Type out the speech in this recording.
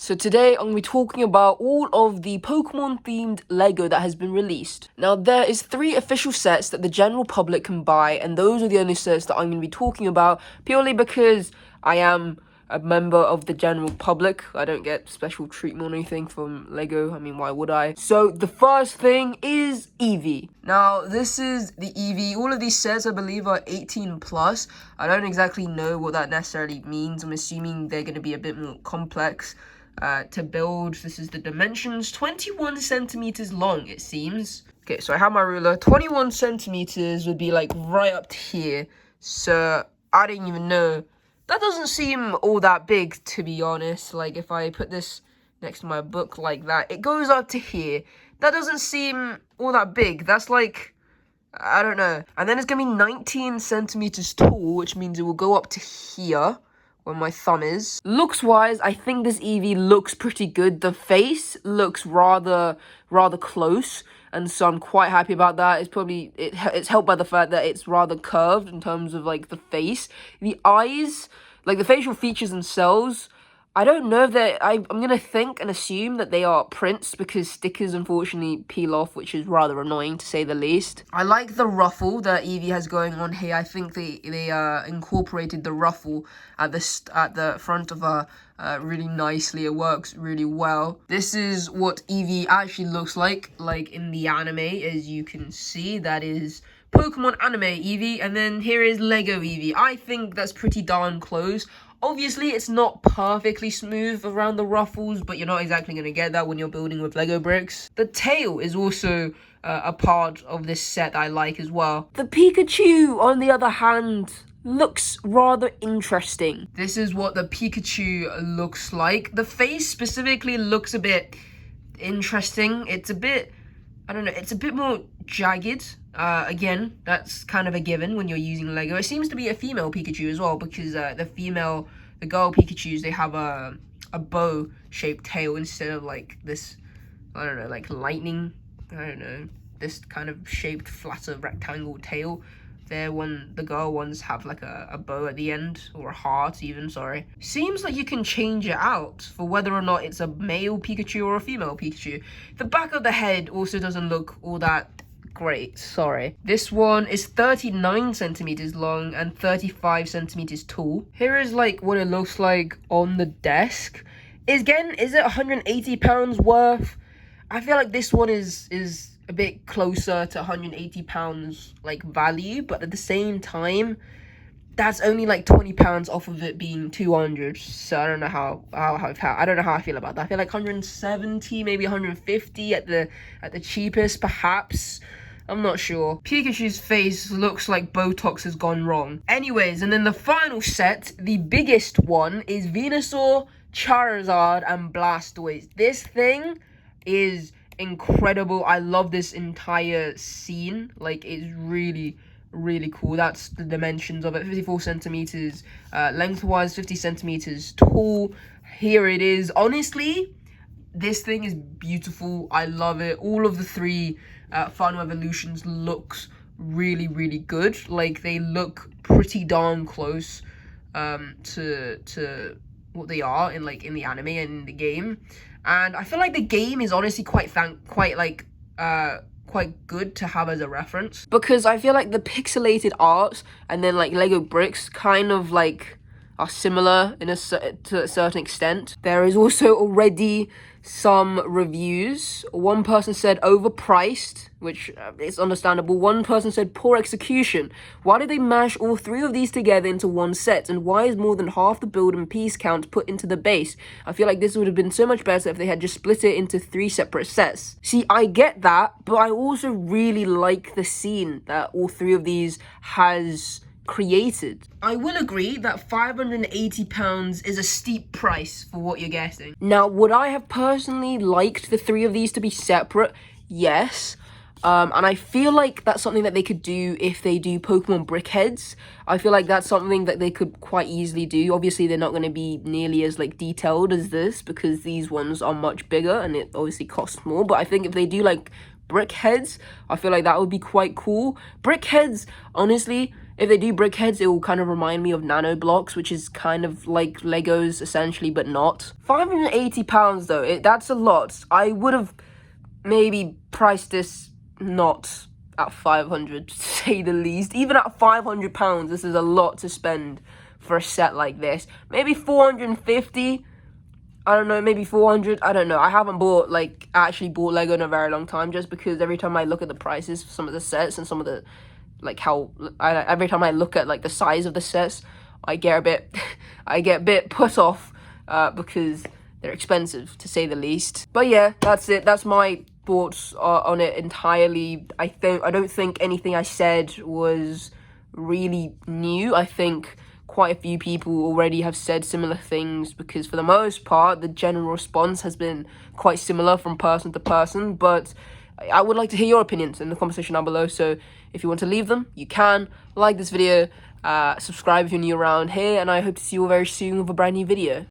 So today I'm going to be talking about all of the Pokemon themed Lego that has been released. Now there is 3 official sets that the general public can buy, and those are the only sets that I'm going to be talking about purely because I am a member of the general public. I don't get special treatment or anything from Lego. I mean, why would I? So the first thing is Eevee. Now this is the Eevee. All of these sets I believe are 18 plus. I don't exactly know what that necessarily means. I'm assuming they're going to be a bit more complex to build. This is the dimensions, 21 centimeters long, it seems. Okay, so I have my ruler. 21 centimeters would be like right up to here. So I didn't even know. That doesn't seem all that big, to be honest. Like if I put this next to my book like that, it goes up to here. That doesn't seem all that big. That's like, I don't know. And then it's gonna be 19 centimeters tall, which means it will go up to here, where my thumb is. Looks wise, I think this Eevee looks pretty good. The face looks rather close, and so I'm quite happy about that. It's probably it's helped by the fact that it's rather curved in terms of like the face. The eyes, like the facial features themselves, I don't know if they're, I'm gonna think and assume that they are prints because stickers unfortunately peel off, which is rather annoying to say the least. I like the ruffle that Eevee has going on here. I think they incorporated the ruffle at the front of her really nicely. It works really well. This is what Eevee actually looks like in the anime, as you can see. That is Pokemon anime Eevee, and then here is Lego Eevee. I think that's pretty darn close. Obviously, it's not perfectly smooth around the ruffles, but you're not exactly going to get that when you're building with Lego bricks. The tail is also a part of this set I like as well. The Pikachu, on the other hand, looks rather interesting. This is what the Pikachu looks like. The face specifically looks a bit interesting. It's a bit, I don't know, it's a bit more jagged. Again, that's kind of a given when you're using Lego. It seems to be a female Pikachu as well, because the girl Pikachus, they have a bow-shaped tail instead of like this, I don't know, like lightning, I don't know, this kind of shaped flatter rectangle tail. The girl ones have like a bow at the end, or a heart even, sorry. Seems like you can change it out for whether or not it's a male Pikachu or a female Pikachu. The back of the head also doesn't look all that great, sorry. This one is 39 centimeters long and 35 centimeters tall. Here is like what it looks like on the desk. Again, is it 180 pounds worth? I feel like this one is a bit closer to 180 pounds like value, but at the same time, that's only like 20 pounds off of it being 200. So I don't know how I don't know how I feel about that. I feel like 170, maybe 150 at the cheapest, perhaps. I'm not sure. Pikachu's face looks like Botox has gone wrong. Anyways, and then the final set, the biggest one, is Venusaur, Charizard, and Blastoise. This thing is incredible. I love this entire scene. Like, it's really cool. That's the dimensions of it. 54 centimeters lengthwise, 50 centimeters tall. Here it is. Honestly, this thing is beautiful. I love it. All of the 3 final evolutions looks really good. Like, they look pretty darn close to what they are in the anime and in the game. And I feel like the game is honestly quite good to have as a reference, because I feel like the pixelated art and then like Lego bricks kind of like are similar to a certain extent. There is also already some reviews. One person said overpriced, which is understandable. One person said poor execution. Why did they mash all 3 of these together into one set? And why is more than half the build and piece count put into the base? I feel like this would have been so much better if they had just split it into 3 separate sets. See, I get that, but I also really like the scene that all 3 of these has created. I will agree that £580 is a steep price for what you're getting. Now, would I have personally liked the 3 of these to be separate? Yes. And I feel like that's something that they could do if they do Pokemon Brickheads. I feel like that's something that they could quite easily do. Obviously, they're not going to be nearly as like detailed as this, because these ones are much bigger and it obviously costs more. But I think if they do like Brickheads, I feel like that would be quite cool. Brickheads, honestly, If they do brickheads, it will kind of remind me of nano blocks, which is kind of like Legos essentially, but not. £580 though, that's a lot. I would have maybe priced this not at 500 to say the least. Even at £500, this is a lot to spend for a set like this. Maybe 450. I don't know, maybe 400. I don't know. I haven't actually bought Lego in a very long time, just because every time I look at the prices for some of the sets and some of the every time I look at like the size of the sets, I get a bit put off because they're expensive to say the least. But yeah, that's it. That's my thoughts on it entirely. I don't think anything I said was really new. I think quite a few people already have said similar things, because for the most part the general response has been quite similar from person to person. But I would like to hear your opinions in the comment section down below, so if you want to leave them, you can. Like this video, subscribe if you're new around here, and I hope to see you all very soon with a brand new video.